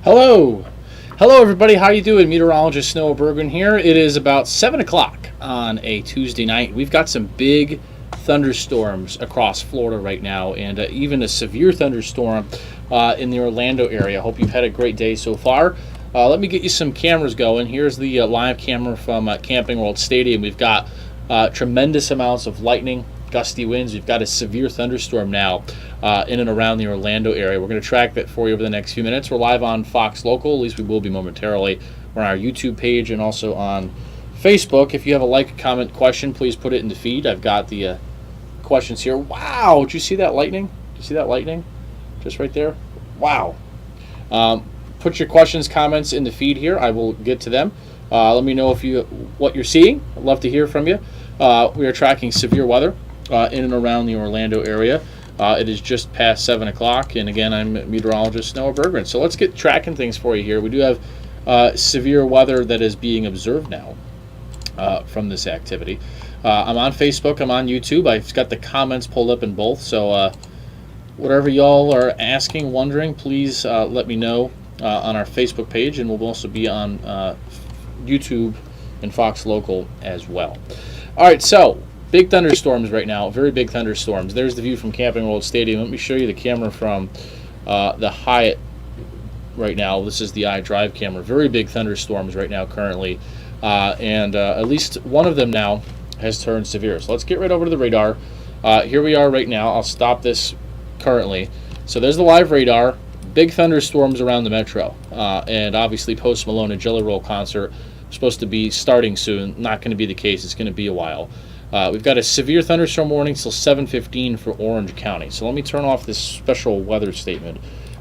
Hello. Hello, everybody. How you doing? Meteorologist Noah Bergren here. It is about 7 o'clock on a Tuesday night. We've got some big thunderstorms across Florida right now, and even a severe thunderstorm in the Orlando area. Hope you've had a great day so far. Let me get you some cameras going. Here's the live camera from Camping World Stadium. We've got tremendous amounts of lightning, gusty winds. We've got a severe thunderstorm now in and around the Orlando area. We're going to track that for you over the next few minutes. We're live on Fox Local, at least we will be momentarily. We're on our YouTube page and also on Facebook. If you have a like, comment, question, please put it in the feed. I've got the questions here. Wow, did you see that lightning? Did you see that lightning? Just right there? Wow. Put your questions, comments in the feed here. I will get to them. Let me know what you're seeing. I'd love to hear from you. We are tracking severe weather in and around the Orlando area. It is just past 7 o'clock, and again, I'm meteorologist Noah Bergren. So let's get tracking things for you here. We do have severe weather that is being observed now from this activity. I'm on Facebook, I'm on YouTube. I've got the comments pulled up in both, so whatever y'all are asking, wondering, please let me know on our Facebook page, and we'll also be on YouTube and Fox Local as well. All right, so big thunderstorms right now, very big thunderstorms. There's the view from Camping World Stadium. Let me show you the camera from the Hyatt right now. This is the iDrive camera. Very big thunderstorms right now currently, and at least one of them now has turned severe. So let's get right over to the radar. Here we are right now. I'll stop this currently. So there's the live radar. Big thunderstorms around the metro, and obviously Post Malone and Jelly Roll concert supposed to be starting soon. Not going to be the case. It's going to be a while. We've got a severe thunderstorm warning till 7:15 for Orange County. So let me turn off this special weather statement.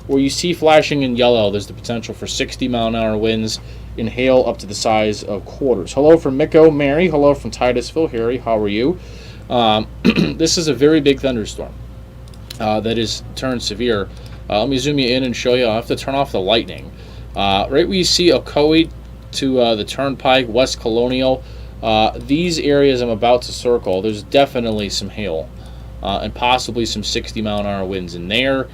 Where you see flashing in yellow, there's the potential for 60-mile-an-hour winds and hail up to the size of quarters. Hello from Miko, Mary. Hello from Titusville, Harry. How are you? This is a very big thunderstorm that is turned severe. Let me zoom you in and show you. I'll have to turn off the lightning. Right where you see Ocoee to the Turnpike, West Colonial, these areas I'm about to circle, there's definitely some hail and possibly some 60-mile-an-hour winds in there.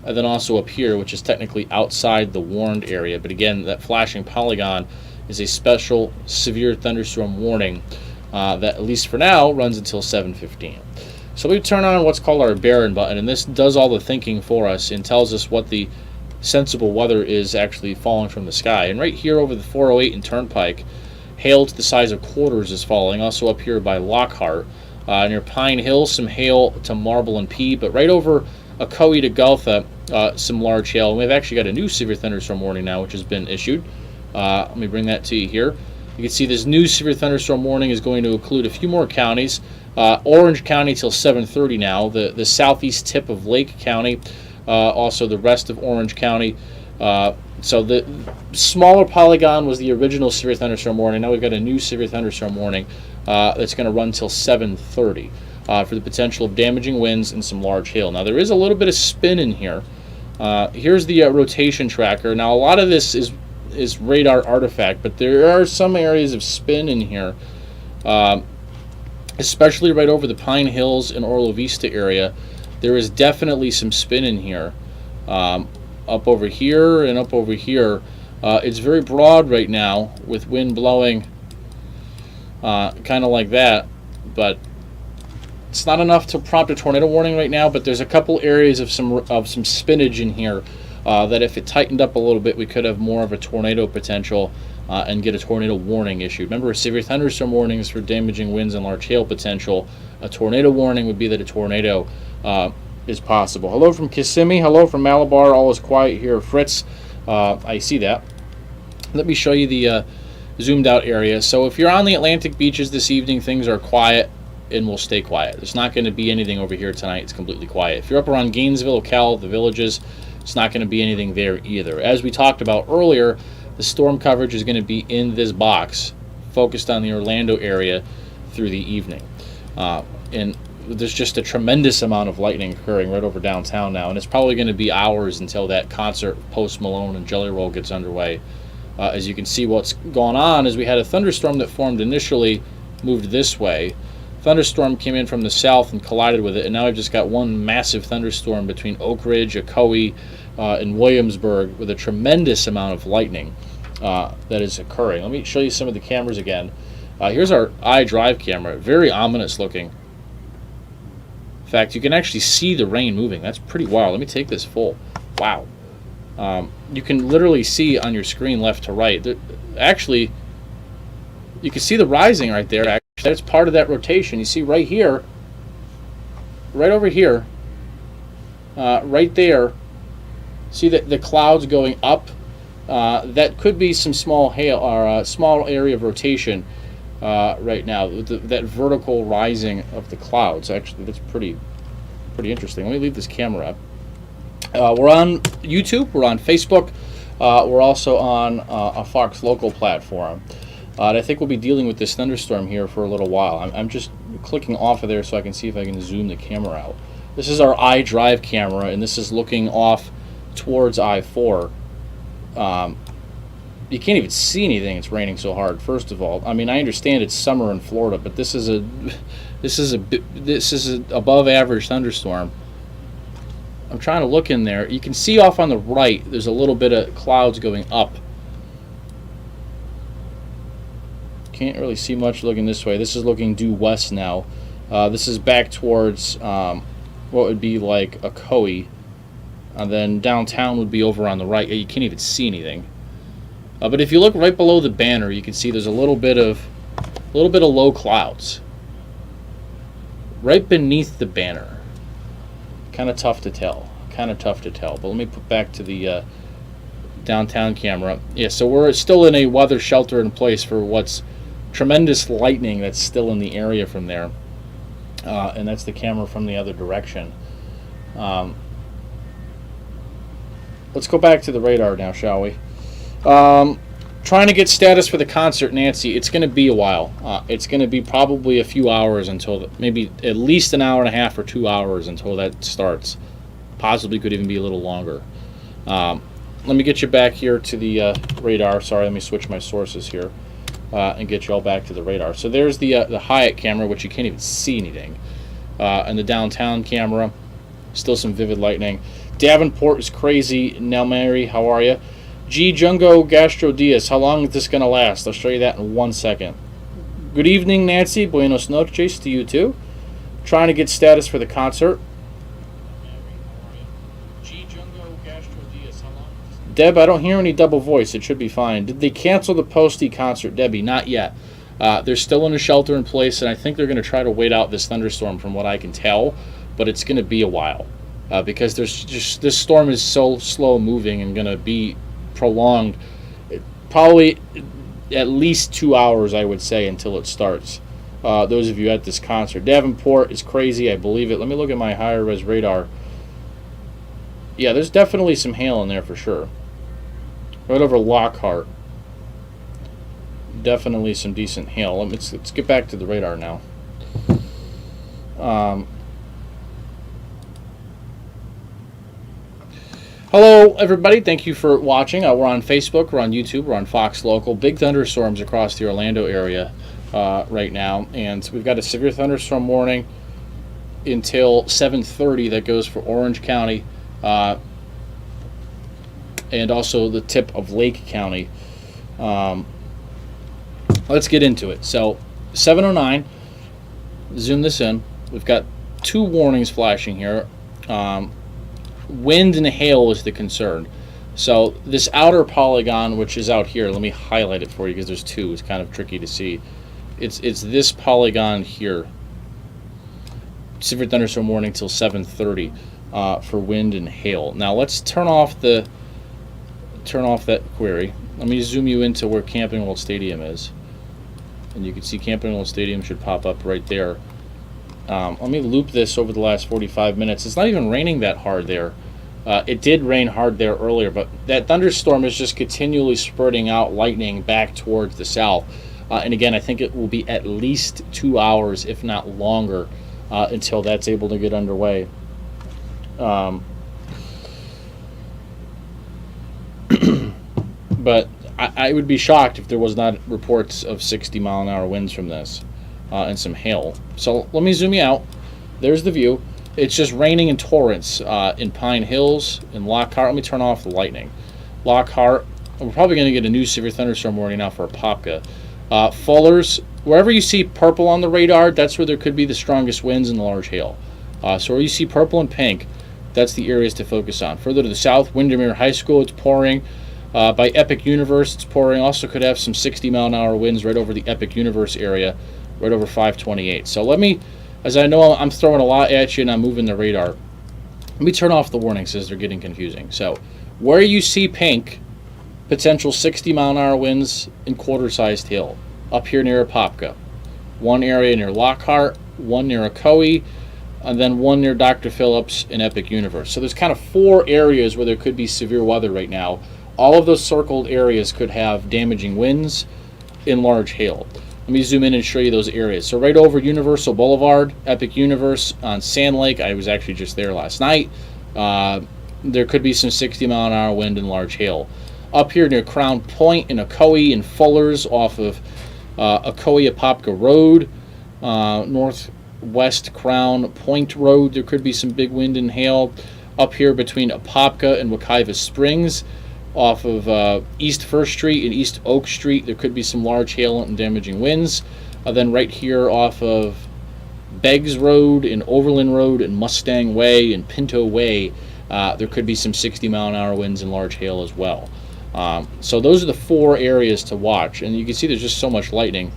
And then also up here, which is technically outside the warned area. But again, that flashing polygon is a special severe thunderstorm warning that, at least for now, runs until 7:15. So we turn on what's called our Barron button, and this does all the thinking for us and tells us what the sensible weather is actually falling from the sky. And right here over the 408 and Turnpike, hail to the size of quarters is falling. Also up here by Lockhart. Near Pine Hill, some hail to Marble and P. But right over Ocoee to Gultha, some large hail. And we've actually got a new severe thunderstorm warning now, which has been issued. Let me bring that to you here. You can see this new severe thunderstorm warning is going to include a few more counties. Orange County till 7:30 now. The southeast tip of Lake County. Also the rest of Orange County. So the smaller polygon was the original severe thunderstorm warning. Now we've got a new severe thunderstorm warning that's going to run till 7:30 for the potential of damaging winds and some large hail. Now there is a little bit of spin in here. Here's the rotation tracker. Now a lot of this is radar artifact, but there are some areas of spin in here, especially right over the Pine Hills and Orla Vista area. There is definitely some spin in here. Up over here and up over here. It's very broad right now with wind blowing kind of like that, but it's not enough to prompt a tornado warning right now. But there's a couple areas of some spinach in here that if it tightened up a little bit, we could have more of a tornado potential and get a tornado warning issued. Remember, severe thunderstorm warnings for damaging winds and large hail potential. A tornado warning would be that a tornado is possible. Hello from Kissimmee. Hello from Malabar. All is quiet here. Fritz, I see that. Let me show you the zoomed out area. So if you're on the Atlantic beaches this evening, things are quiet and will stay quiet. There's not going to be anything over here tonight. It's completely quiet. If you're up around Gainesville, Ocala, the villages, it's not going to be anything there either. As we talked about earlier, the storm coverage is going to be in this box, focused on the Orlando area through the evening. And there's just a tremendous amount of lightning occurring right over downtown now, and it's probably going to be hours until that concert Post Malone and Jelly Roll gets underway. As you can see, what's going on is we had a thunderstorm that formed initially, moved this way. Thunderstorm came in from the south and collided with it, and now I've just got one massive thunderstorm between Oak Ridge, Ocoee, in Williamsburg with a tremendous amount of lightning that is occurring. Let me show you some of the cameras again. Here's our iDrive camera, very ominous looking. In fact, you can actually see the rain moving. That's pretty wild. Let me take this full. Wow. You can literally see on your screen left to right. Actually, you can see the rising right there. Actually, that's part of that rotation. You see right here, right over here, right there. See the clouds going up. That could be some small hail or a small area of rotation right now. That vertical rising of the clouds. Actually, that's pretty interesting. Let me leave this camera up. We're on YouTube. We're on Facebook. We're also on a Fox local platform. And I think we'll be dealing with this thunderstorm here for a little while. I'm just clicking off of there so I can see if I can zoom the camera out. This is our iDrive camera, and this is looking off towards I-4. You can't even see anything. It's raining so hard. First of all, I mean, I understand it's summer in Florida, but this is an above average thunderstorm. I'm trying to look in there. You can see off on the right, there's a little bit of clouds going up. Can't really see much looking this way. This is looking due west now. This is back towards what would be like a Ocoee. And then downtown would be over on the right. You can't even see anything. But if you look right below the banner, you can see there's a little bit of low clouds right beneath the banner. Kind of tough to tell. But let me put back to the downtown camera. Yeah, so we're still in a weather shelter in place for what's tremendous lightning that's still in the area from there. And that's the camera from the other direction. Let's go back to the radar now, shall we? Trying to get status for the concert, Nancy. It's going to be a while. It's going to be probably a few hours until, maybe at least an hour and a half or 2 hours until that starts. Possibly could even be a little longer. Let me get you back here to the radar. Sorry, let me switch my sources here and get you all back to the radar. So there's the Hyatt camera, which you can't even see anything. And the downtown camera, still some vivid lightning. Davenport is crazy. Nell Mary, how are you? G. Jungo Gastro Diaz, how long is this going to last? I'll show you that in 1 second. Good evening, Nancy. Buenos noches to you, too. Trying to get status for the concert. G. Jungo Gastro Diaz, how long? Deb, I don't hear any double voice. It should be fine. Did they cancel the Posty concert, Debbie? Not yet. They're still in a shelter in place, and I think they're going to try to wait out this thunderstorm from what I can tell, but it's going to be a while because this storm is so slow moving and going to be prolonged, probably at least 2 hours, I would say, until it starts. Those of you at this concert, Davenport is crazy. I believe it. Let me look at my higher res radar. Yeah, there's definitely some hail in there for sure. Right over Lockhart, definitely some decent hail. Let's get back to the radar now. Hello, everybody. Thank you for watching. We're on Facebook. We're on YouTube. We're on Fox Local. Big thunderstorms across the Orlando area right now. And we've got a severe thunderstorm warning until 7:30 that goes for Orange County and also the tip of Lake County. Let's get into it. So 7:09. Zoom this in. We've got two warnings flashing here. Wind and hail is the concern. So this outer polygon, which is out here, let me highlight it for you because there's two. It's kind of tricky to see. It's this polygon here. Severe thunderstorm warning till 7:30 for wind and hail. Now let's turn off that query. Let me zoom you into where Camping World Stadium is, and you can see Camping World Stadium should pop up right there. Let me loop this over the last 45 minutes. It's not even raining that hard there. It did rain hard there earlier, but that thunderstorm is just continually spreading out lightning back towards the south. And again, I think it will be at least 2 hours, if not longer, until that's able to get underway. But I would be shocked if there was not reports of 60-mile-an-hour winds from this. And some hail. So let me zoom you out. There's the view. It's just raining in torrents in Pine Hills, in Lockhart. Let me turn off the lightning. Lockhart. We're probably going to get a new severe thunderstorm warning now for Apopka. Fuller's. Wherever you see purple on the radar, that's where there could be the strongest winds and the large hail. So where you see purple and pink, that's the areas to focus on. Further to the south, Windermere High School, it's pouring. By Epic Universe, it's pouring. Also could have some 60-mile-an-hour winds right over the Epic Universe area, right over 528. So let me, as I know I'm throwing a lot at you and I'm moving the radar, let me turn off the warnings as they're getting confusing. So where you see pink, potential 60-mile-an-hour winds and quarter-sized hail. Up here near Apopka. One area near Lockhart, one near Ocoee, and then one near Dr. Phillips in Epic Universe. So there's kind of 4 areas where there could be severe weather right now. All of those circled areas could have damaging winds and large hail. Let me zoom in and show you those areas. So right over Universal Boulevard, Epic Universe on Sand Lake. I was actually just there last night. There could be some 60-mile-an-hour wind and large hail. Up here near Crown Point in Ocoee and Fuller's off of Ocoee-Apopka Road, northwest Crown Point Road, there could be some big wind and hail. Up here between Apopka and Wekiva Springs, off of East 1st Street and East Oak Street, there could be some large hail and damaging winds. Then right here off of Beggs Road and Overland Road and Mustang Way and Pinto Way, there could be some 60-mile-an-hour winds and large hail as well. So those are the 4 areas to watch, and you can see there's just so much lightning.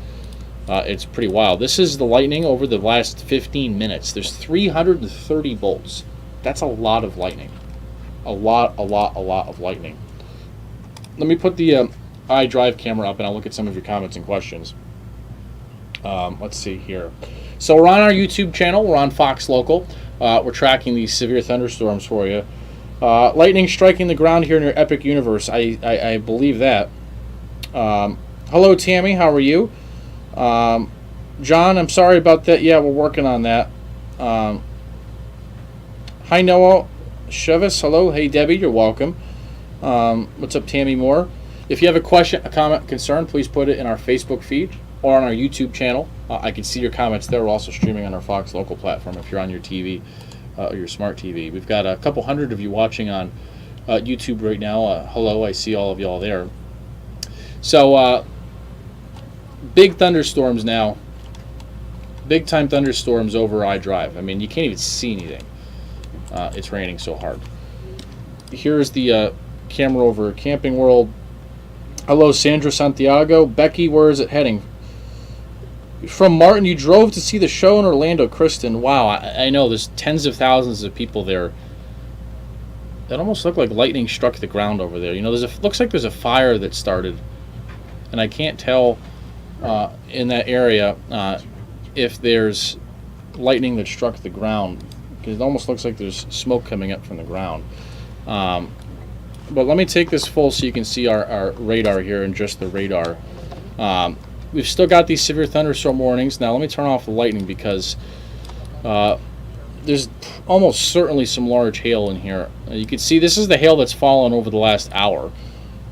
It's pretty wild. This is the lightning over the last 15 minutes. There's 330 volts. That's a lot of lightning. A lot of lightning. Let me put the iDrive camera up, and I'll look at some of your comments and questions. Let's see here. So we're on our YouTube channel. We're on Fox Local. We're tracking these severe thunderstorms for you. Lightning striking the ground here near Epic Universe. I believe that. Hello, Tammy. How are you? John, I'm sorry about that. Yeah, we're working on that. Hi, Noah Chevis. Hello. Hey, Debbie. You're welcome. What's up, Tammy Moore? If you have a question, a comment, concern, please put it in our Facebook feed or on our YouTube channel. I can see your comments there. We're also streaming on our Fox Local platform if you're on your TV. Or your smart TV. We've got a couple hundred of you watching on YouTube right now. Hello, I see all of y'all there. So, big thunderstorms now. Big time thunderstorms over iDrive. I mean, you can't even see anything. It's raining so hard. Here's the camera over Camping World. Hello, Sandra Santiago. Becky, where is it heading? From Martin, you drove to see the show in Orlando, Kristen. Wow, I know there's tens of thousands of people there. That almost looked like lightning struck the ground over there. You know, looks like there's a fire that started, and I can't tell in that area if there's lightning that struck the ground, because it almost looks like there's smoke coming up from the ground. But let me take this full so you can see our radar here and just the radar. We've still got these severe thunderstorm warnings. Now let me turn off the lightning because there's almost certainly some large hail in here. You can see this is the hail that's fallen over the last hour.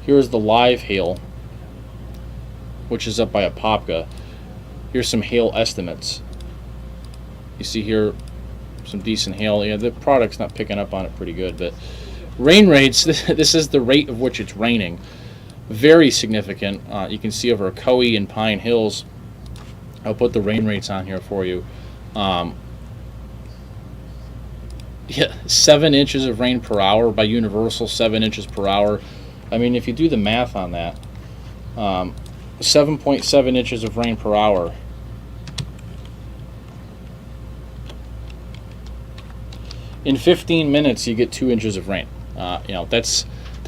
Here's the live hail, which is up by Apopka. Here's some hail estimates. You see here some decent hail. Yeah, the product's not picking up on it pretty good, but rain rates, this is the rate of which it's raining. Very significant. You can see over Ocoee and Pine Hills. I'll put the rain rates on here for you. Yeah, 7 inches of rain per hour by Universal, 7 inches per hour. I mean, if you do the math on that, 7.7 inches of rain per hour. In 15 minutes, you get 2 inches of rain. You know, that's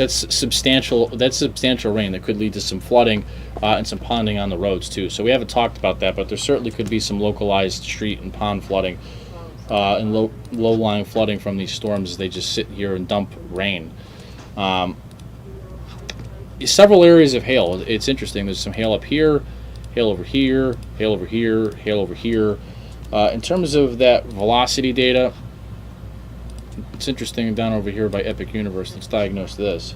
substantial. That's substantial rain that could lead to some flooding and some ponding on the roads too. So we haven't talked about that, but there certainly could be some localized street and pond flooding and low-lying flooding from these storms as they just sit here and dump rain. Several areas of hail. It's interesting. There's some hail up here, hail over here, hail over here, hail over here. In terms of that velocity data, it's interesting down over here by Epic Universe. Let's diagnose this.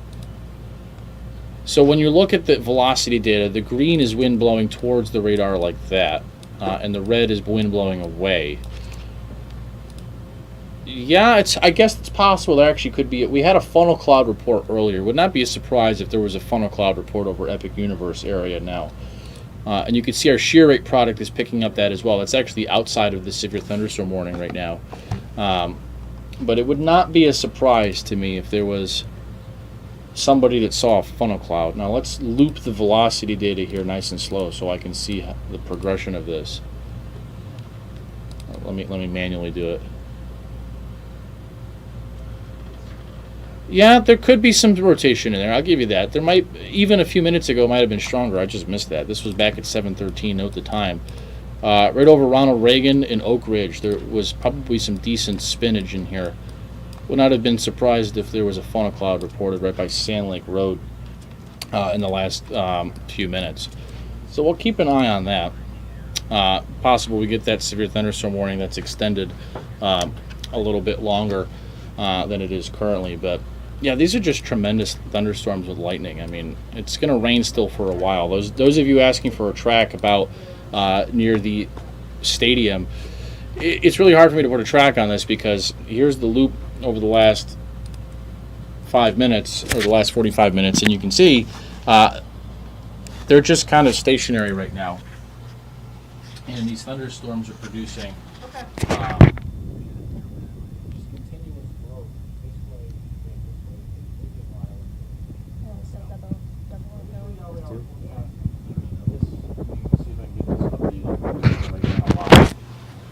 So when you look at the velocity data, the green is wind blowing towards the radar like that, and the red is wind blowing away. Yeah, I guess it's possible there actually could be. We had a funnel cloud report earlier. Would not be a surprise if there was a funnel cloud report over Epic Universe area now. And you can see our shear rate product is picking up that as well. That's actually outside of the severe thunderstorm warning right now. But it would not be a surprise to me if there was somebody that saw a funnel cloud. Now let's loop the velocity data here nice and slow so I can see the progression of this. Let me manually do it. Yeah, there could be some rotation in there. I'll give you that. There might, even a few minutes ago, might have been stronger. I just missed that. This was back at 7:13. Note the time. Right over Ronald Reagan and Oak Ridge, there was probably some decent spinach in here. Would not have been surprised if there was a funnel cloud reported right by Sand Lake Road in the last few minutes. So we'll keep an eye on that. Possible we get that severe thunderstorm warning that's extended a little bit longer than it is currently, but yeah, these are just tremendous thunderstorms with lightning. I mean, it's going to rain still for a while. Those of you asking for a track about near the stadium, it's really hard for me to put a track on this because here's the loop over the last 5 minutes or the last 45 minutes, and you can see they're just kind of stationary right now, and these thunderstorms are producing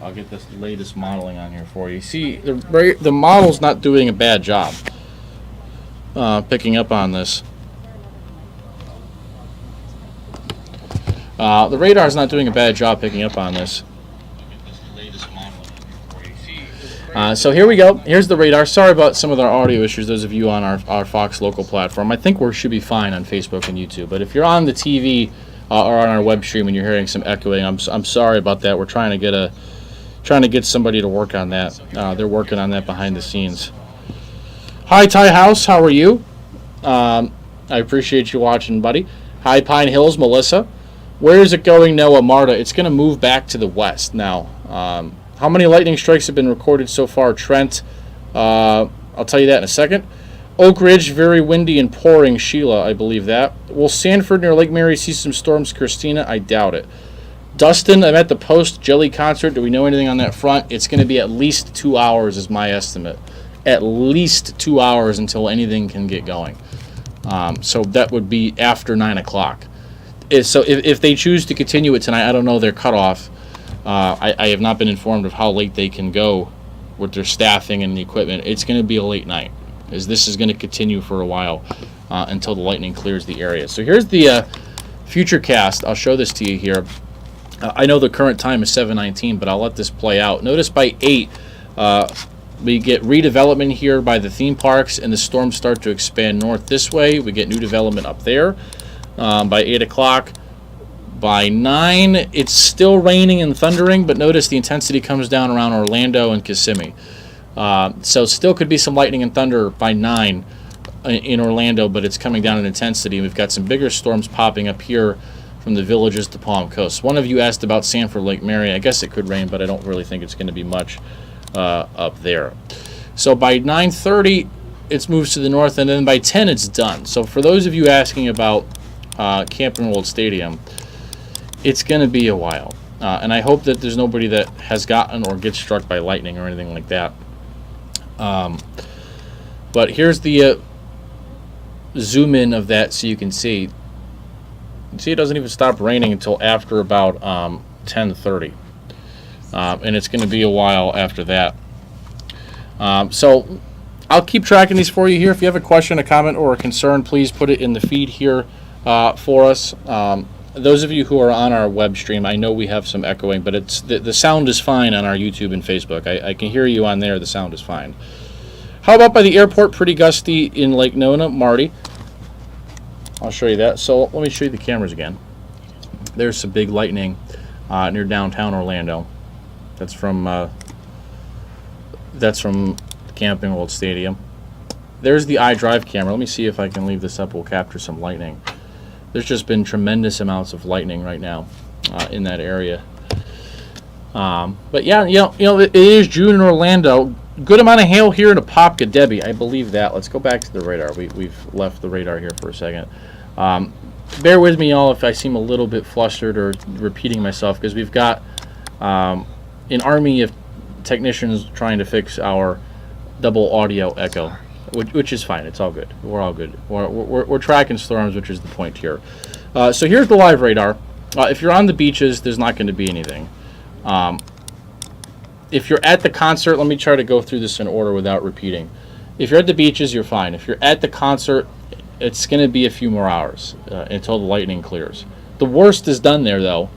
I'll get this latest modeling on here for you. See, the model's not doing a bad job picking up on this. The radar's not doing a bad job picking up on this. So here we go. Here's the radar. Sorry about some of our audio issues, those of you on our Fox local platform. I think we should be fine on Facebook and YouTube. But if you're on the TV or on our web stream and you're hearing some echoing, I'm sorry about that. We're trying to get somebody to work on that. They're working on that behind the scenes. Hi, Ty House. How are you? I appreciate you watching, buddy. Hi, Pine Hills. Melissa. Where is it going, Noah? Marta. It's going to move back to the west now. How many lightning strikes have been recorded so far, Trent? I'll tell you that in a second. Oak Ridge, very windy and pouring, Sheila, I believe that. Will Sanford near Lake Mary see some storms, Christina? I doubt it. Dustin, I'm at the Post Jelly concert. Do we know anything on that front? It's going to be at least 2 hours is my estimate. At least 2 hours until anything can get going. So that would be after 9 o'clock. So if they choose to continue it tonight, I don't know their cutoff. I have not been informed of how late they can go with their staffing and the equipment. It's going to be a late night, as this is going to continue for a while until the lightning clears the area. So here's the future cast. I'll show this to you here. I know the current time is 7:19, but I'll let this play out. Notice by 8, we get redevelopment here by the theme parks, and the storms start to expand north this way. We get new development up there by 8 o'clock. By 9, it's still raining and thundering, but notice the intensity comes down around Orlando and Kissimmee. So still could be some lightning and thunder by 9 in Orlando, but it's coming down in intensity. We've got some bigger storms popping up here from the Villages to Palm Coast. One of you asked about Sanford Lake Mary. I guess it could rain, but I don't really think it's going to be much up there. So by 9:30, it moves to the north, and then by 10, it's done. So for those of you asking about Camping World Stadium, it's going to be a while. And I hope that there's nobody that has gotten or gets struck by lightning or anything like that. But here's the zoom in of that so you can see. See, it doesn't even stop raining until after about 10:30. And it's going to be a while after that. So I'll keep tracking these for you here. If you have a question, a comment, or a concern, please put it in the feed here for us. Those of you who are on our web stream, I know we have some echoing, but it's the sound is fine on our YouTube and Facebook. I can hear you on there. The sound is fine. How about by the airport? Pretty gusty in Lake Nona, Marty. I'll show you that. So let me show you the cameras again. There's some big lightning near downtown Orlando. That's from Camping World Stadium. There's the iDrive camera. Let me see if I can leave this up. We'll capture some lightning. There's just been tremendous amounts of lightning right now in that area. But yeah, you know, it is June in Orlando. Good amount of hail here in Apopka, Debbie. I believe that. Let's go back to the radar. We've left the radar here for a second. Bear with me, y'all, if I seem a little bit flustered or repeating myself, because we've got an army of technicians trying to fix our double audio echo, which is fine. It's all good. We're all good. We're tracking storms, which is the point here. So here's the live radar. If you're on the beaches, there's not going to be anything. If you're at the concert, let me try to go through this in order without repeating. If you're at the beaches, you're fine. If you're at the concert, it's going to be a few more hours until the lightning clears. The worst is done there, though.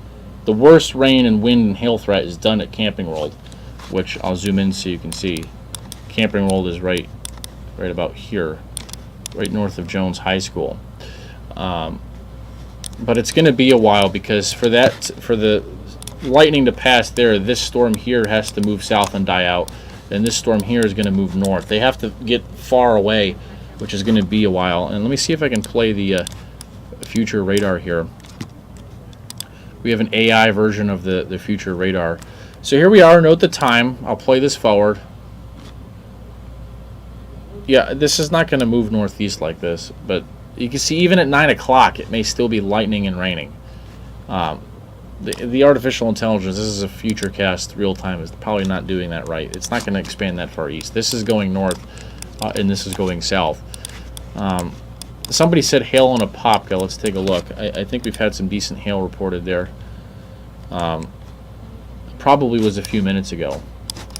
The worst rain and wind and hail threat is done at Camping World, which I'll zoom in so you can see. Camping World is right about here, right north of Jones High School. But it's going to be a while, because for the lightning to pass there, this storm here has to move south and die out, and this storm here is going to move north. They have to get far away, which is going to be a while. And let me see if I can play the future radar here. We have an AI version of the future radar. So here we are. Note the time. I'll play this forward. Yeah, this is not going to move northeast like this, but you can see even at 9 o'clock it may still be lightning and raining. The artificial intelligence, this is a future cast real time, is probably not doing that right. It's not going to expand that far east. This is going north, and this is going south. Somebody said hail on Apopka. Let's take a look. I think we've had some decent hail reported there. Probably was a few minutes ago.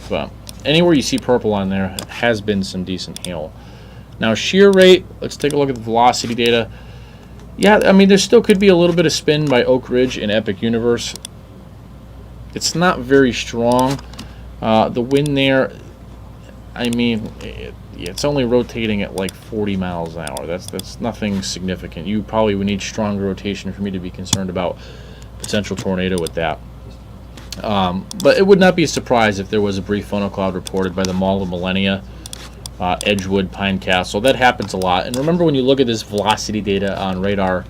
But anywhere you see purple on there has been some decent hail. Now shear rate, let's take a look at the velocity data. Yeah, I mean, there still could be a little bit of spin by Oak Ridge in Epic Universe. It's not very strong. The wind there, I mean, it's only rotating at like 40 miles an hour. That's nothing significant. You probably would need stronger rotation for me to be concerned about potential tornado with that. But it would not be a surprise if there was a brief funnel cloud reported by the Mall of Millennia, Edgewood, Pine Castle. That happens a lot. And remember, when you look at this velocity data on radar,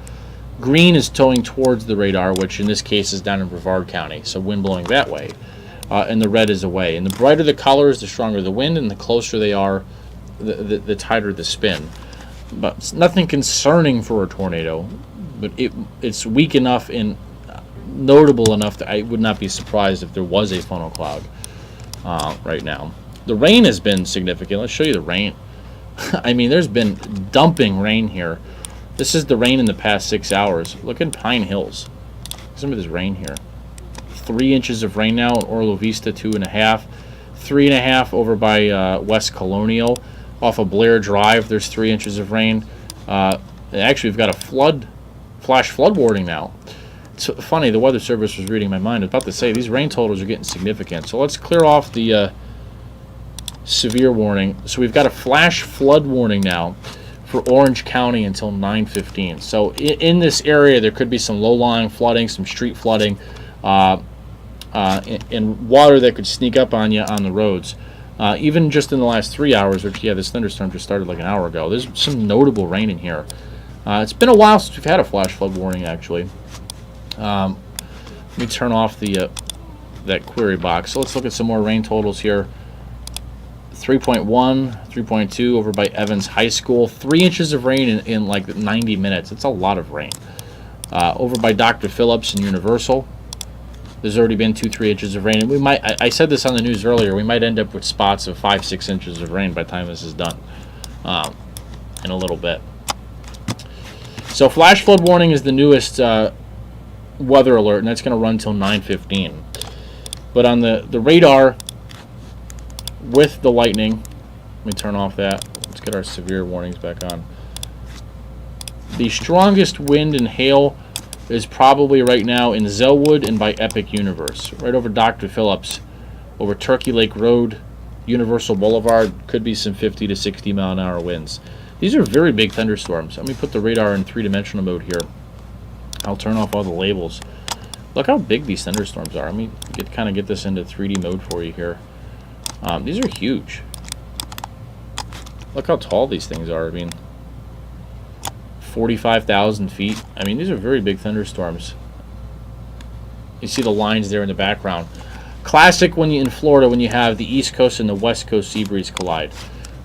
green is towing towards the radar, which in this case is down in Brevard County, so wind blowing that way, and the red is away. And the brighter the colors, the stronger the wind, and the closer they are, the tighter the spin. But it's nothing concerning for a tornado, but it's weak enough and notable enough that I would not be surprised if there was a funnel cloud right now. The rain has been significant. Let's show you the rain. I mean, there's been dumping rain here. This is the rain in the past 6 hours. Look in Pine Hills. Some of this rain here. 3 inches of rain now in Orlo Vista, 2.5. 3.5 over by West Colonial. Off of Blair Drive, there's 3 inches of rain. Actually, we've got a flash flood warning now. It's funny, the Weather Service was reading my mind. I was about to say, these rain totals are getting significant. So let's clear off the severe warning. So we've got a flash flood warning now for Orange County until 9:15. So in this area, there could be some low-lying flooding, some street flooding, and water that could sneak up on you on the roads. Even just in the last 3 hours, which, yeah, this thunderstorm just started like an hour ago, there's some notable rain in here. It's been a while since we've had a flash flood warning, actually. Let me turn off that query box. So let's look at some more rain totals here. 3.1, 3.2 over by Evans High School. 3 inches of rain in like 90 minutes. It's a lot of rain. Over by Dr. Phillips and Universal, there's already been 2-3 inches of rain. And we might, I said this on the news earlier, we might end up with spots of 5-6 inches of rain by the time this is done in a little bit. So flash flood warning is the newest weather alert, and that's going to run until 9:15. But on the radar with the lightning, let me turn off that. Let's get our severe warnings back on. The strongest wind and hail is probably right now in Zellwood and by Epic Universe. Right over Dr. Phillips, over Turkey Lake Road, Universal Boulevard, could be some 50 to 60 mile an hour winds. These are very big thunderstorms. Let me put the radar in three-dimensional mode here. I'll turn off all the labels. Look how big these thunderstorms are. Let me kind of get this into 3D mode for you here. These are huge. Look how tall these things are. I mean, 45,000 feet. I mean, these are very big thunderstorms. You see the lines there in the background. Classic when you in Florida when you have the East Coast and the West Coast sea breeze collide.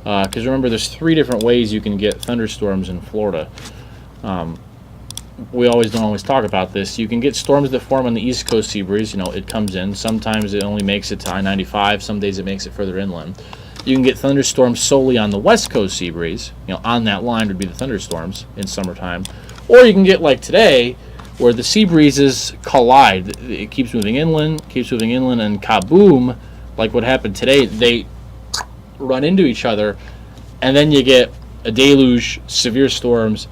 Because remember, there's 3 different ways you can get thunderstorms in Florida. We don't always talk about this. You can get storms that form on the East Coast sea breeze. It comes in. Sometimes it only makes it to I-95. Some days it makes it further inland. You can get thunderstorms solely on the West Coast sea breeze. On that line would be the thunderstorms in summertime. Or you can get like today, where the sea breezes collide. It keeps moving inland, and kaboom, like what happened today, they run into each other, and then you get a deluge, severe storms,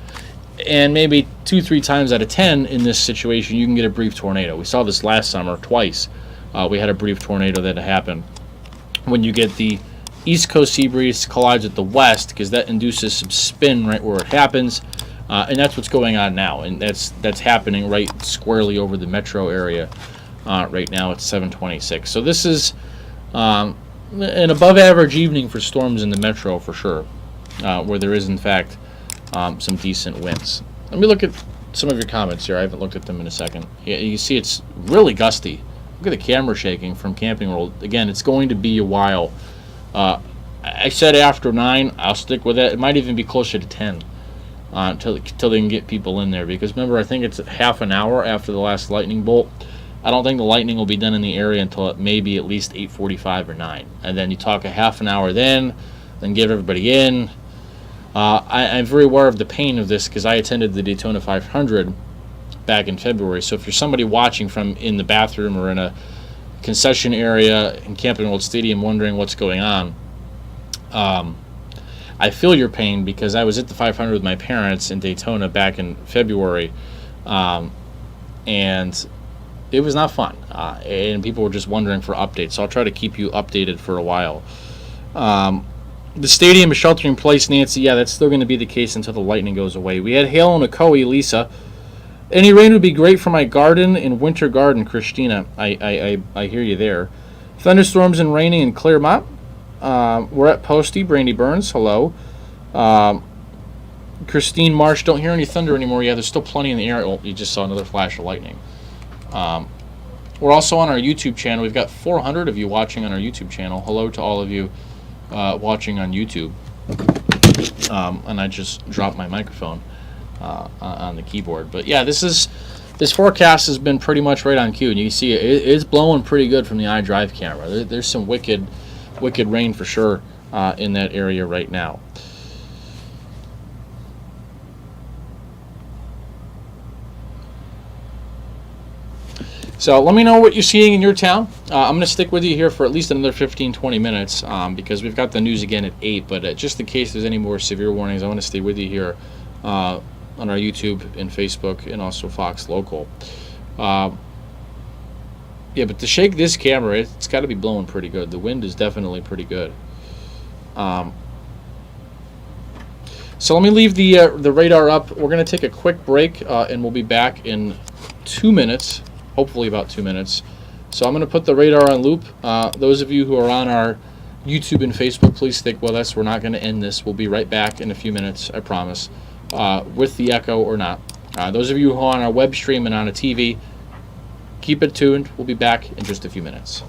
and maybe 2-3 times out of 10 in this situation, you can get a brief tornado. We saw this last summer twice. We had a brief tornado that happened when you get the East Coast sea breeze collides with the west, because that induces some spin right where it happens. And that's what's going on now, and that's happening right squarely over the metro area right now at 7:26. So this is an above-average evening for storms in the metro for sure, where there is, in fact, some decent winds. Let me look at some of your comments here. I haven't looked at them in a second. Yeah, you see it's really gusty. Look at the camera shaking from Camping World. Again, it's going to be a while. I said after 9. I'll stick with that. It might even be closer to 10. Until they can get people in there, because remember, I think it's half an hour after the last lightning bolt. I don't think the lightning will be done in the area until maybe at least 8:45 or 9, and then you talk a half an hour then get everybody in. I'm very aware of the pain of this because I attended the Daytona 500 back in February. So if you're somebody watching from in the bathroom or in a concession area in Camping World Stadium wondering what's going on, I feel your pain, because I was at the 500 with my parents in Daytona back in February, and it was not fun, and people were just wondering for updates, so I'll try to keep you updated for a while. The stadium is sheltering in place, Nancy. Yeah, that's still going to be the case until the lightning goes away. We had hail in Ocoee, Lisa. Any rain would be great for my garden in Winter Garden, Christina. I hear you there. Thunderstorms and raining in Claremont. We're at Posty. Brandy Burns, hello. Christine Marsh, don't hear any thunder anymore. Yeah, there's still plenty in the air. Oh, you just saw another flash of lightning. We're also on our YouTube channel. We've got 400 of you watching on our YouTube channel. Hello to all of you watching on YouTube. And I just dropped my microphone on the keyboard. But yeah, this forecast has been pretty much right on cue. And you can see it's blowing pretty good from the iDrive camera. There's some wicked rain for sure in that area right now. So let me know what you're seeing in your town. I'm going to stick with you here for at least another 15-20 minutes because we've got the news again at 8. But just in case there's any more severe warnings, I want to stay with you here on our YouTube and Facebook and also Fox Local. Yeah, but to shake this camera, it's got to be blowing pretty good. The wind is definitely pretty good. So let me leave the radar up. We're going to take a quick break, and we'll be back in 2 minutes, hopefully about 2 minutes. So I'm going to put the radar on loop. Those of you who are on our YouTube and Facebook, please stick with us. We're not going to end this. We'll be right back in a few minutes, I promise, with the echo or not. Those of you who are on our web stream and on a TV, keep it tuned. We'll be back in just a few minutes.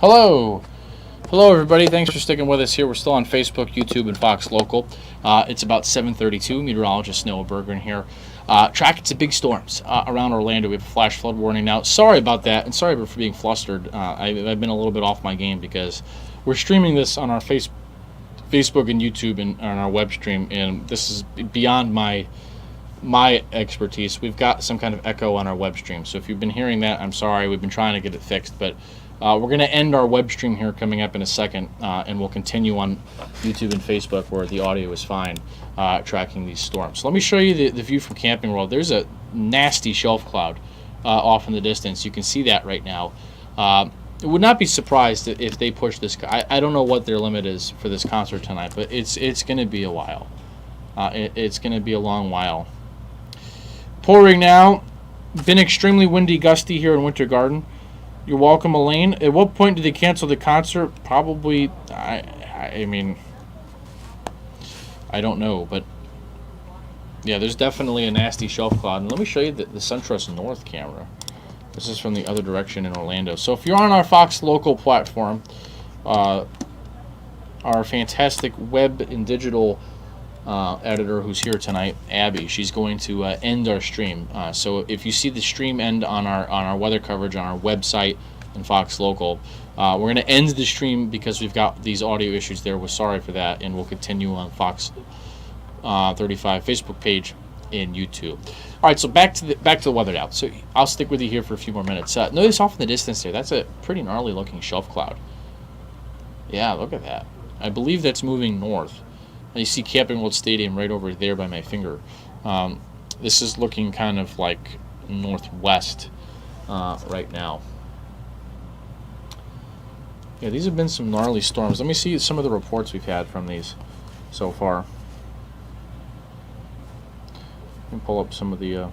Hello. Hello, everybody. Thanks for sticking with us here. We're still on Facebook, YouTube, and Fox Local. It's about 7:32. Meteorologist Noah Bergren here. Tracking some big storms around Orlando. We have a flash flood warning now. Sorry about that, and sorry for being flustered. I've been a little bit off my game because we're streaming this on our Facebook and YouTube and on our web stream, and this is beyond my expertise. We've got some kind of echo on our web stream, so if you've been hearing that, I'm sorry. We've been trying to get it fixed, but we're going to end our web stream here coming up in a second, and we'll continue on YouTube and Facebook where the audio is fine, tracking these storms. So let me show you the view from Camping World. There's a nasty shelf cloud off in the distance. You can see that right now. I would not be surprised if they push this. I don't know what their limit is for this concert tonight, but it's going to be a while. It's going to be a long while. Pouring now. Been extremely windy, gusty here in Winter Garden. You're welcome, Elaine. At what point did they cancel the concert? Probably, I mean, I don't know, but yeah, there's definitely a nasty shelf cloud. And let me show you the SunTrust North camera. This is from the other direction in Orlando. So if you're on our Fox Local platform, our fantastic web and digital editor who's here tonight, Abby, she's going to end our stream. So if you see the stream end on our weather coverage on our website and Fox Local, we're going to end the stream because we've got these audio issues there. We're sorry for that, and we'll continue on Fox 35 Facebook page and YouTube. All right, so back to the weather now. So I'll stick with you here for a few more minutes. Notice off in the distance there, that's a pretty gnarly looking shelf cloud. Yeah, look at that. I believe that's moving north. You see Camping World Stadium right over there by my finger. This is looking kind of like northwest right now. Yeah, these have been some gnarly storms. Let me see some of the reports we've had from these so far. Let me pull up some of the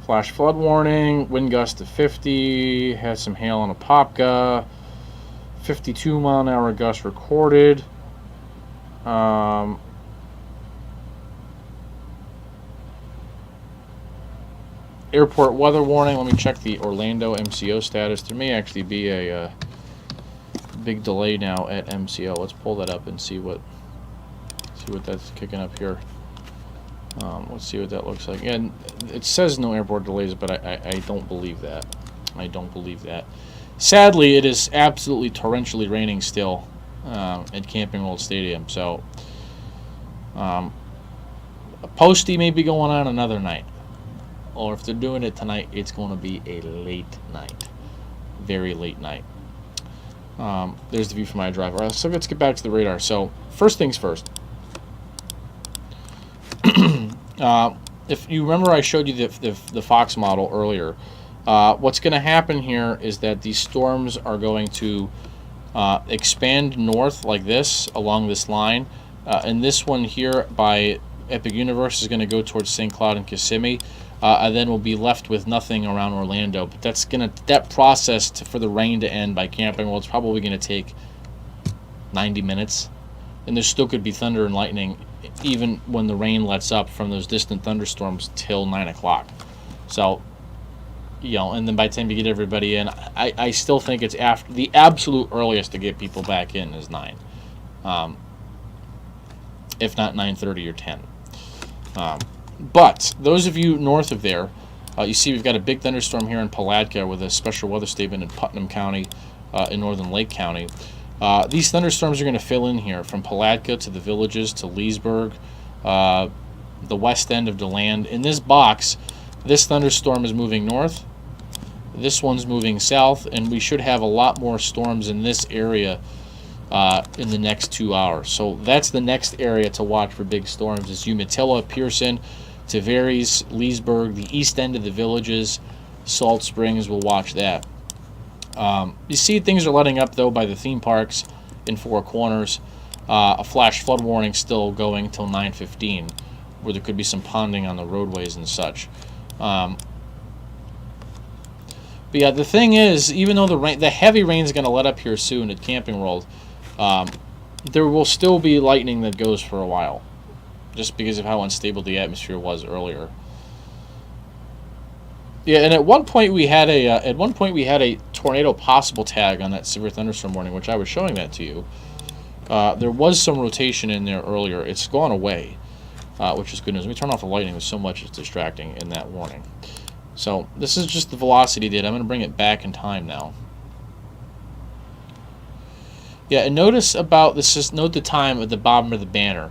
flash flood warning, wind gust to 50, had some hail on Apopka. 52 mile an hour gust recorded. Airport weather warning. Let me check the Orlando MCO status. There may actually be a big delay now at MCO. Let's pull that up and see what that's kicking up here. Let's see what that looks like. And it says no airport delays, but I don't believe that. I don't believe that. Sadly, it is absolutely torrentially raining still at Camping World Stadium. So, a postie may be going on another night. Or if they're doing it tonight, it's going to be a late night. Very late night. There's the view from my drive. All right, so let's get back to the radar. So, first things first. If you remember, I showed you the Fox model earlier. What's going to happen here is that these storms are going to expand north like this along this line, and this one here by Epic Universe is going to go towards St. Cloud and Kissimmee, and then we'll be left with nothing around Orlando. But that process for the rain to end by Camping World is probably going to take 90 minutes, and there still could be thunder and lightning even when the rain lets up from those distant thunderstorms till 9 o'clock. So, you know, and then by the time you get everybody in, I still think it's after the absolute earliest to get people back in is 9, if not 9:30 or 10. But those of you north of there, you see we've got a big thunderstorm here in Palatka with a special weather statement in Putnam County, in northern Lake County. These thunderstorms are going to fill in here from Palatka to the Villages to Leesburg, the west end of DeLand. In this box, this thunderstorm is moving north. This one's moving south, and we should have a lot more storms in this area in the next 2 hours. So that's the next area to watch for big storms is Umatilla, Pearson, Tavares, Leesburg, the east end of the Villages, Salt Springs. We'll watch that. You see things are letting up, though, by the theme parks in Four Corners. A flash flood warning still going until 9:15, where there could be some ponding on the roadways and such. But yeah, the thing is, even though the heavy rain is going to let up here soon at Camping World, there will still be lightning that goes for a while, just because of how unstable the atmosphere was earlier. Yeah, and at one point we had a tornado possible tag on that severe thunderstorm warning, which I was showing that to you. There was some rotation in there earlier. It's gone away, which is good news. Let me turn off the lightning. There's so much it's distracting in that warning. So this is just the velocity data. I'm going to bring it back in time now. Yeah, and notice about this. Just note the time at the bottom of the banner.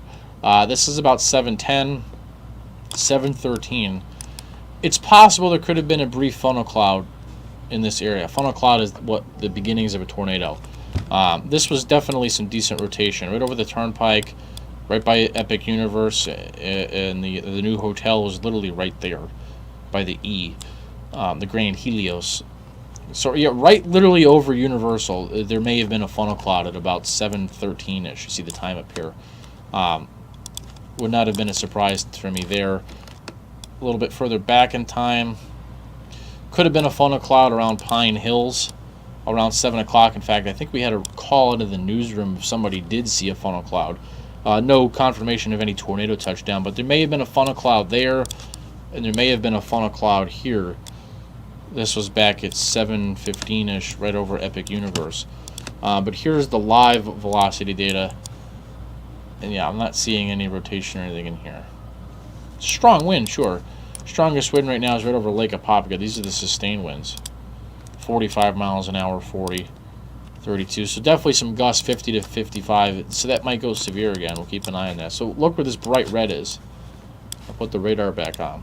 This is about 7:10, 7:13. It's possible there could have been a brief funnel cloud in this area. Funnel cloud is what the beginnings of a tornado. This was definitely some decent rotation right over the turnpike, right by Epic Universe, and the new hotel was literally right there by the E, the Grand Helios. So yeah, right literally over Universal, there may have been a funnel cloud at about 7:13ish. You see the time up here. Would not have been a surprise for me there. A little bit further back in time, could have been a funnel cloud around Pine Hills around 7 o'clock. In fact, I think we had a call into the newsroom if somebody did see a funnel cloud. No confirmation of any tornado touchdown, but there may have been a funnel cloud there, and there may have been a funnel cloud here. This was back at 7:15ish, right over Epic Universe. But here's the live velocity data, and yeah, I'm not seeing any rotation or anything in here. Strong wind, sure. Strongest wind right now is right over Lake Apopka. These are the sustained winds. 45 miles an hour, 40, 32. So definitely some gusts, 50 to 55. So that might go severe again. We'll keep an eye on that. So look where this bright red is. I'll put the radar back on.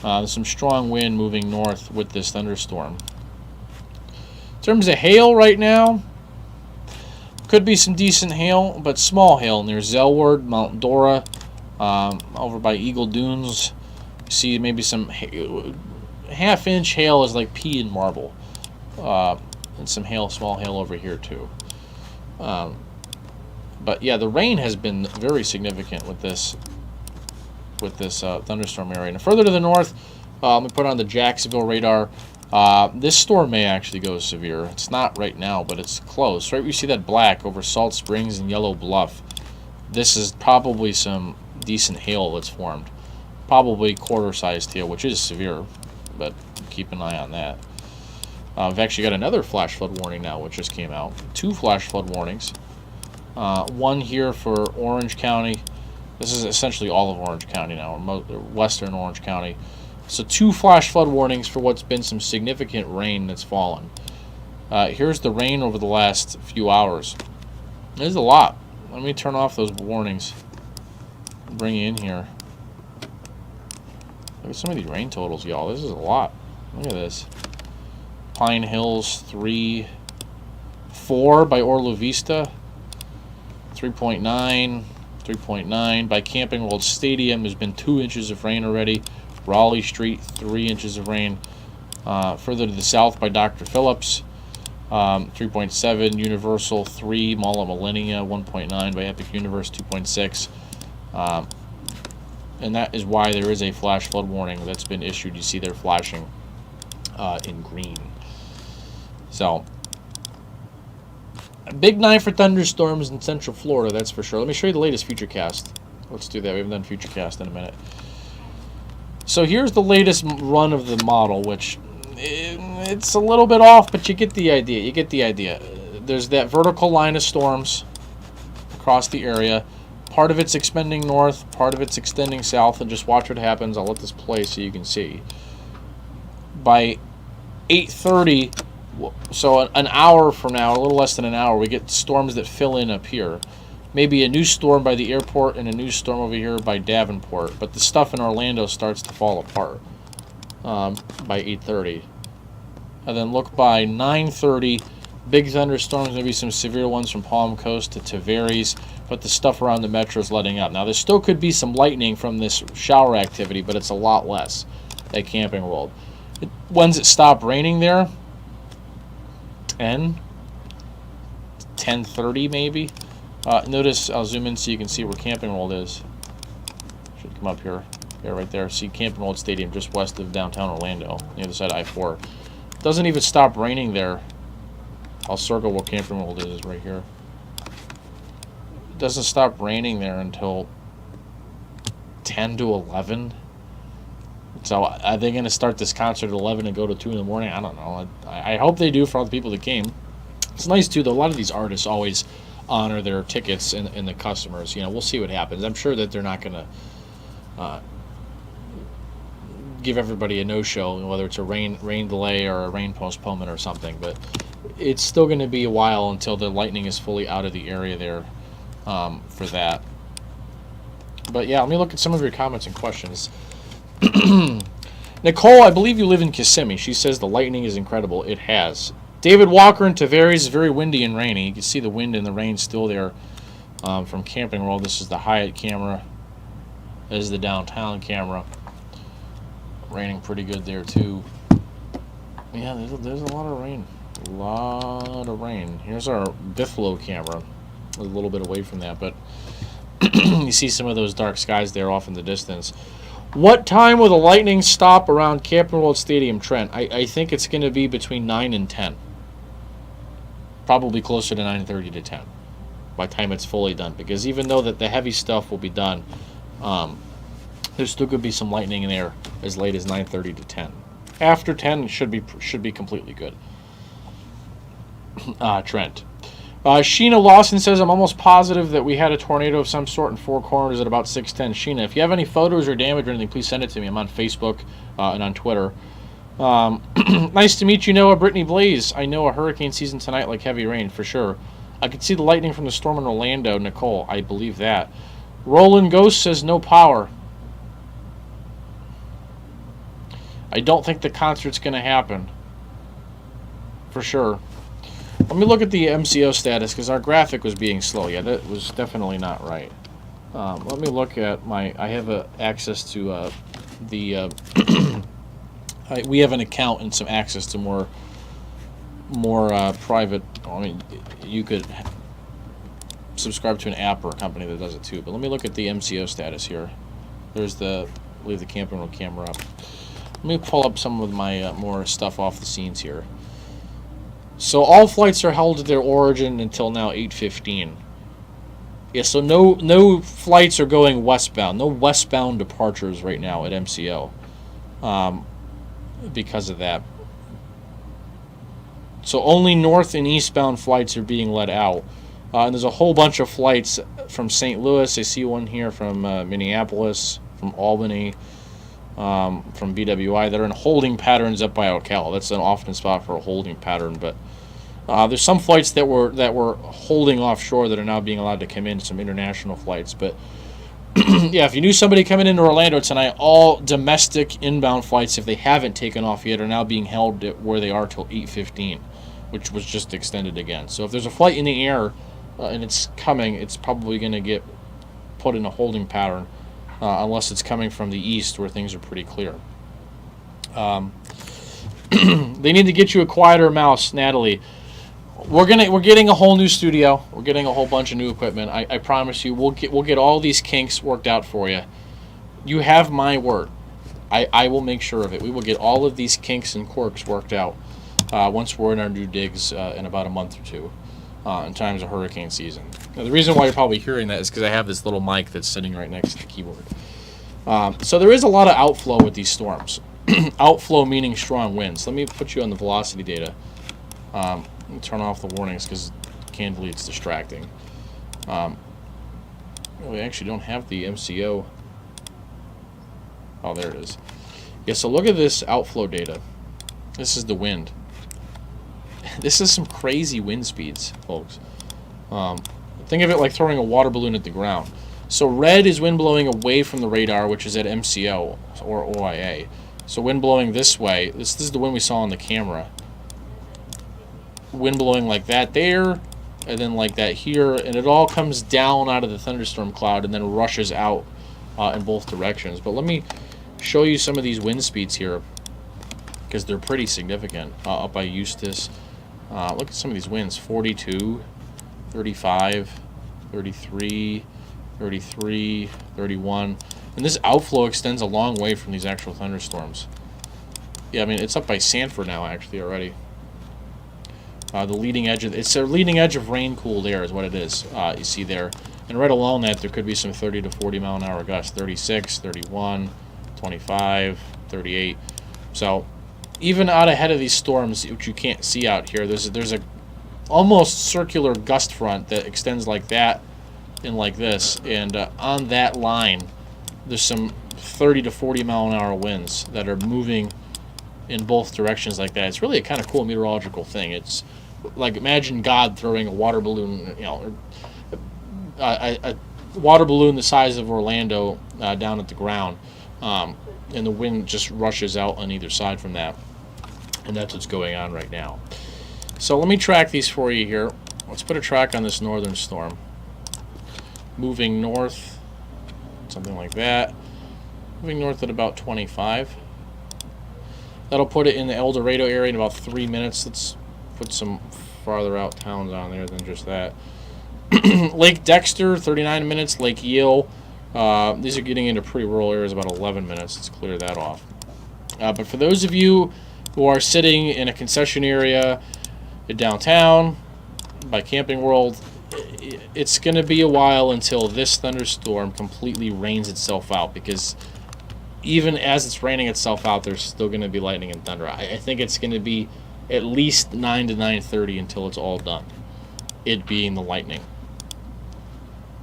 There's some strong wind moving north with this thunderstorm. In terms of hail right now, could be some decent hail, but small hail near Zelward, Mount Dora, over by Eagle Dunes. You see maybe some half-inch hail is like pea and marble, and some hail, small hail over here too. But yeah, the rain has been very significant with this thunderstorm area. And further to the north, let me put on the Jacksonville radar. This storm may actually go severe. It's not right now, but it's close. Right, we see that black over Salt Springs and Yellow Bluff. This is probably some decent hail that's formed. Probably quarter-sized hail, which is severe, but keep an eye on that. We've actually got another flash flood warning now, which just came out. 2 flash flood warnings. One here for Orange County. This is essentially all of Orange County now, or western Orange County. So 2 flash flood warnings for what's been some significant rain that's fallen. Here's the rain over the last few hours. There's a lot. Let me turn off those warnings. Bring you in here. Look at some of these rain totals, y'all. This is a lot. Look at this. Pine Hills 3, 4 by Orla Vista, 3.9, 3.9 by Camping World Stadium. There's been 2 inches of rain already. Raleigh Street, 3 inches of rain. Further to the south by Dr. Phillips, 3.7. Universal 3, Mall of Millennia, 1.9 by Epic Universe, 2.6. And that is why there is a flash flood warning that's been issued. You see they're flashing in green. So, a big night for thunderstorms in central Florida, that's for sure. Let me show you the latest Futurecast. Let's do that. We haven't done Futurecast in a minute. So here's the latest run of the model, which it's a little bit off, but you get the idea. You get the idea. There's that vertical line of storms across the area. Part of it's expanding north, part of it's extending south, and just watch what happens. I'll let this play so you can see. By 8:30, so an hour from now, a little less than an hour, we get storms that fill in up here. Maybe a new storm by the airport and a new storm over here by Davenport. But the stuff in Orlando starts to fall apart by 8:30. And then look by 9:30, big thunderstorms, maybe some severe ones from Palm Coast to Tavares. But the stuff around the metro is letting up. Now, there still could be some lightning from this shower activity, but it's a lot less at Camping World. When's it stop raining there? 10:30 maybe. Notice, I'll zoom in so you can see where Camping World is. Should come up here. Yeah, right there. See Camping World Stadium just west of downtown Orlando, near the side of I-4. Doesn't even stop raining there. I'll circle where Camping World is right here. It doesn't stop raining there until 10 to 11. So are they going to start this concert at 11 and go to 2 in the morning? I don't know. I hope they do for all the people that came. It's nice, too, though. A lot of these artists always honor their tickets and the customers. We'll see what happens. I'm sure that they're not going to give everybody a no-show, whether it's a rain delay or a rain postponement or something. But it's still going to be a while until the lightning is fully out of the area there for that. But, yeah, let me look at some of your comments and questions. Nicole, I believe you live in Kissimmee. She says the lightning is incredible. It has. David Walker in Tavares is very windy and rainy. You can see the wind and the rain still there from Camping World. This is the Hyatt camera. This is the downtown camera. Raining pretty good there, too. Yeah, there's a lot of rain. A lot of rain. Here's our Buffalo camera. A little bit away from that, but you see some of those dark skies there off in the distance. What time will the lightning stop around Camping World Stadium, Trent? I think it's going to be between 9 and 10. Probably closer to 9:30 to 10 by the time it's fully done. Because even though that the heavy stuff will be done, there still could be some lightning in there as late as 9:30 to 10. After 10, it should be completely good. Trent. Sheena Lawson says, I'm almost positive that we had a tornado of some sort in Four Corners at about 6:10. Sheena, if you have any photos or damage or anything, please send it to me. I'm on Facebook and on Twitter. Nice to meet you, Noah. Brittany Blaze. I know a hurricane season tonight like heavy rain, for sure. I could see the lightning from the storm in Orlando. Nicole, I believe that. Roland Ghost says no power. I don't think the concert's going to happen. For sure. Let me look at the MCO status because our graphic was being slow. Yeah, that was definitely not right. Let me look at I have access to we have an account and some access to more private. I mean, you could subscribe to an app or a company that does it too. But let me look at the MCO status here. There's leave the Camping World camera up. Let me pull up some of my more stuff off the scenes here. So all flights are held at their origin until now 8:15. Yeah, so no flights are going westbound. No westbound departures right now at MCO because of that. So only north and eastbound flights are being let out. And there's a whole bunch of flights from St. Louis. I see one here from Minneapolis, from Albany, from BWI that are in holding patterns up by Ocala. That's an often spot for a holding pattern, but there's some flights that were holding offshore that are now being allowed to come in, some international flights. But yeah, if you knew somebody coming into Orlando tonight, all domestic inbound flights, if they haven't taken off yet, are now being held at where they are till 8:15, which was just extended again. So if there's a flight in the air and it's coming, it's probably going to get put in a holding pattern. Unless it's coming from the east where things are pretty clear. They need to get you a quieter mouse, Natalie. We're getting a whole new studio. We're getting a whole bunch of new equipment. I promise you, we'll get all these kinks worked out for you. You have my word. I will make sure of it. We will get all of these kinks and quirks worked out once we're in our new digs in about a month or two. In times of hurricane season. Now, the reason why you're probably hearing that is because I have this little mic that's sitting right next to the keyboard. So there is a lot of outflow with these storms. Outflow meaning strong winds. Let me put you on the velocity data. Let me turn off the warnings because, candidly, it's distracting. We actually don't have the MCO. Oh, there it is. Yeah, so look at this outflow data. This is the wind. This is some crazy wind speeds, folks. Think of it like throwing a water balloon at the ground. So red is wind blowing away from the radar, which is at MCO or OIA. So wind blowing this way. This is the wind we saw on the camera. Wind blowing like that there, and then like that here, and it all comes down out of the thunderstorm cloud and then rushes out in both directions. But let me show you some of these wind speeds here because they're pretty significant. Up by Eustis. Look at some of these winds, 42, 35, 33, 33, 31. And this outflow extends a long way from these actual thunderstorms. Yeah, I mean, it's up by Sanford now, actually, already. The leading edge it's a leading edge of rain-cooled air is what it is, you see there. And right along that, there could be some 30 to 40 mile an hour gusts, 36, 31, 25, 38. So even out ahead of these storms, which you can't see out here, there's a almost circular gust front that extends like that and like this, and on that line there's some 30 to 40 mile an hour winds that are moving in both directions like that. It's really a kind of cool meteorological thing. It's like, imagine God throwing a water balloon, a water balloon the size of Orlando down at the ground, and the wind just rushes out on either side from that, and that's what's going on right now. So let me track these for you here. Let's put a track on this northern storm. Moving north, something like that. Moving north at about 25. That'll put it in the El Dorado area in about 3 minutes. Let's put some farther out towns on there than just that. Lake Dexter, 39 minutes. Lake Yale, these are getting into pretty rural areas, about 11 minutes. Let's clear that off. But for those of you who are sitting in a concession area downtown by Camping World, it's going to be a while until this thunderstorm completely rains itself out, because even as it's raining itself out, there's still going to be lightning and thunder. I think it's going to be at least 9 to 9:30 until it's all done, it being the lightning.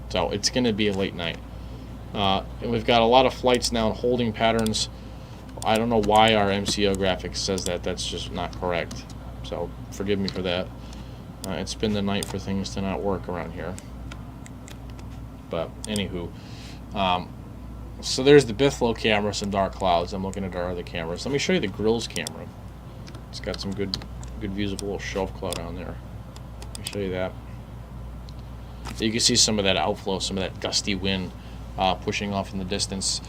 So it's going to be a late night. And we've got a lot of flights now in holding patterns. I don't know why our MCO graphic says that. That's just not correct. So forgive me for that. It's been the night for things to not work around here. But anywho, so there's the Bithlow camera, some dark clouds. I'm looking at our other cameras. Let me show you the Grills camera. It's got some good views of a little shelf cloud on there. Let me show you that. So you can see some of that outflow, some of that gusty wind pushing off in the distance.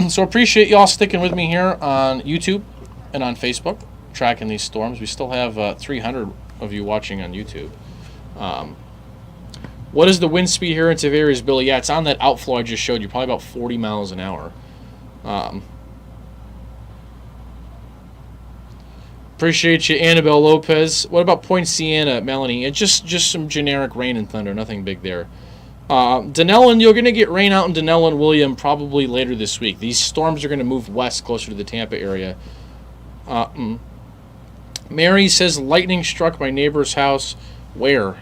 So appreciate y'all sticking with me here on YouTube and on Facebook, tracking these storms. We still have 300 of you watching on YouTube. What is the wind speed here in Tavares, Billy? Yeah, it's on that outflow I just showed you, probably about 40 miles an hour. Appreciate you, Annabelle Lopez. What about Point Siena, Melanie? It's just some generic rain and thunder, nothing big there. Denellen, you're going to get rain out in Denellen, William, probably later this week. These storms are going to move west, closer to the Tampa area. Mary says, lightning struck my neighbor's house. Where?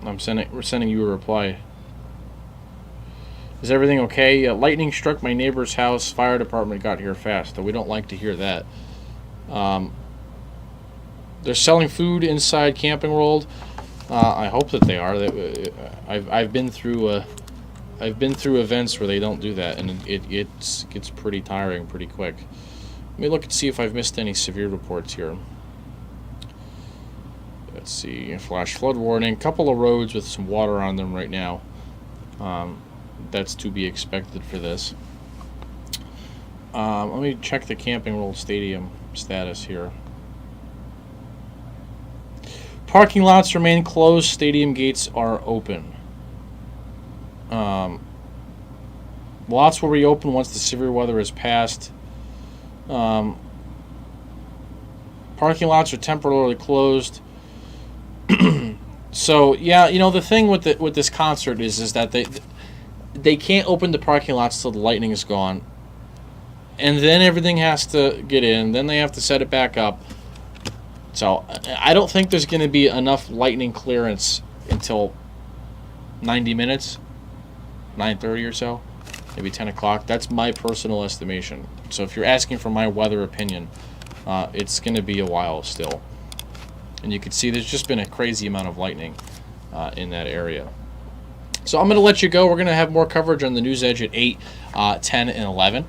We're sending you a reply. Is everything okay? Lightning struck my neighbor's house. Fire department got here fast. Though we don't like to hear that. They're selling food inside Camping World. I hope that they are. I've been through events where they don't do that, and it gets pretty tiring pretty quick. Let me look and see if I've missed any severe reports here. Let's see. Flash flood warning. Couple of roads with some water on them right now. That's to be expected for this. Let me check the Camping World Stadium status here. Parking lots remain closed. Stadium gates are open. Lots will reopen once the severe weather is passed. Parking lots are temporarily closed. So yeah, the thing with this concert is that they can't open the parking lots till the lightning is gone, and then everything has to get in. Then they have to set it back up. So I don't think there's going to be enough lightning clearance until 90 minutes, 9:30 or so, maybe 10 o'clock. That's my personal estimation. So if you're asking for my weather opinion, it's going to be a while still. And you can see there's just been a crazy amount of lightning in that area. So I'm going to let you go. We're going to have more coverage on the News Edge at 8, 10, and 11.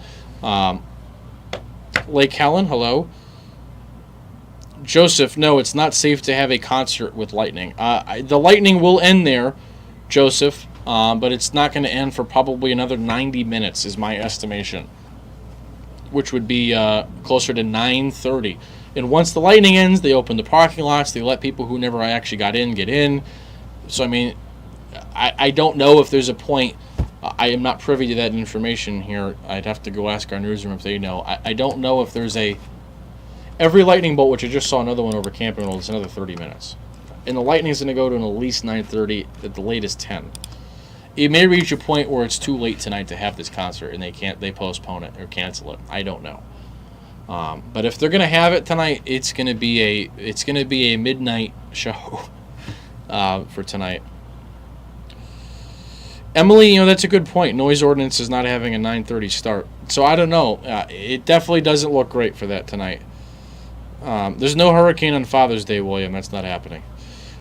Lake Helen, hello. Joseph, no, it's not safe to have a concert with lightning. The lightning will end there, Joseph, but it's not going to end for probably another 90 minutes is my estimation, which would be closer to 9:30. And once the lightning ends, they open the parking lots. They let people who never actually got in get in. So, I mean, I don't know if there's a point. I am not privy to that information here. I'd have to go ask our newsroom if they know. I don't know if there's every lightning bolt, which I just saw another one over Camping World, is another 30 minutes. And the lightning is going to go to at least 9:30, at the latest 10. it may reach a point where it's too late tonight to have this concert, and they postpone it or cancel it. I don't know. But if they're gonna have it tonight, it's gonna be a midnight show for tonight. Emily, that's a good point. Noise ordinance is not having a 9:30 start, so I don't know. It definitely doesn't look great for that tonight. There's no hurricane on Father's Day, William. That's not happening.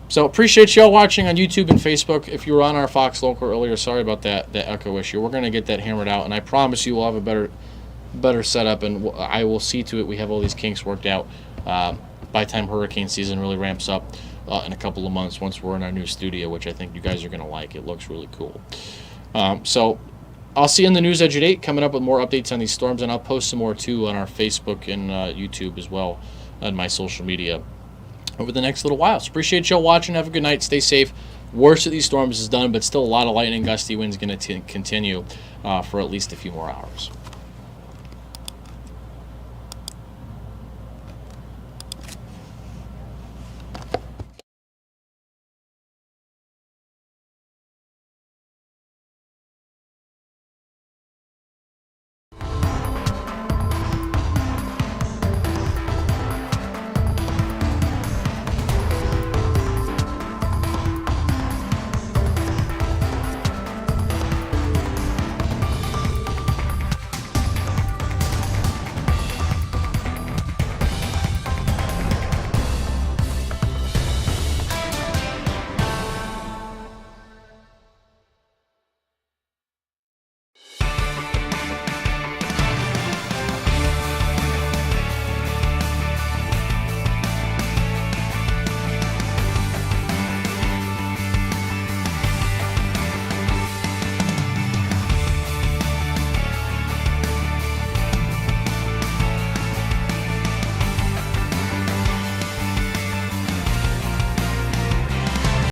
So appreciate y'all watching on YouTube and Facebook. If you were on our Fox Local earlier, sorry about that echo issue. We're gonna get that hammered out, and I promise you we'll have a better setup, and I will see to it we have all these kinks worked out by the time hurricane season really ramps up in a couple of months once we're in our new studio, which I think you guys are going to like. It looks really cool. So I'll see you in the News Edge at 8, coming up with more updates on these storms, and I'll post some more too on our Facebook and YouTube as well, and my social media over the next little while. So appreciate y'all watching. Have a good night. Stay safe. Worst of these storms is done, but still a lot of lightning, gusty winds going to continue for at least a few more hours.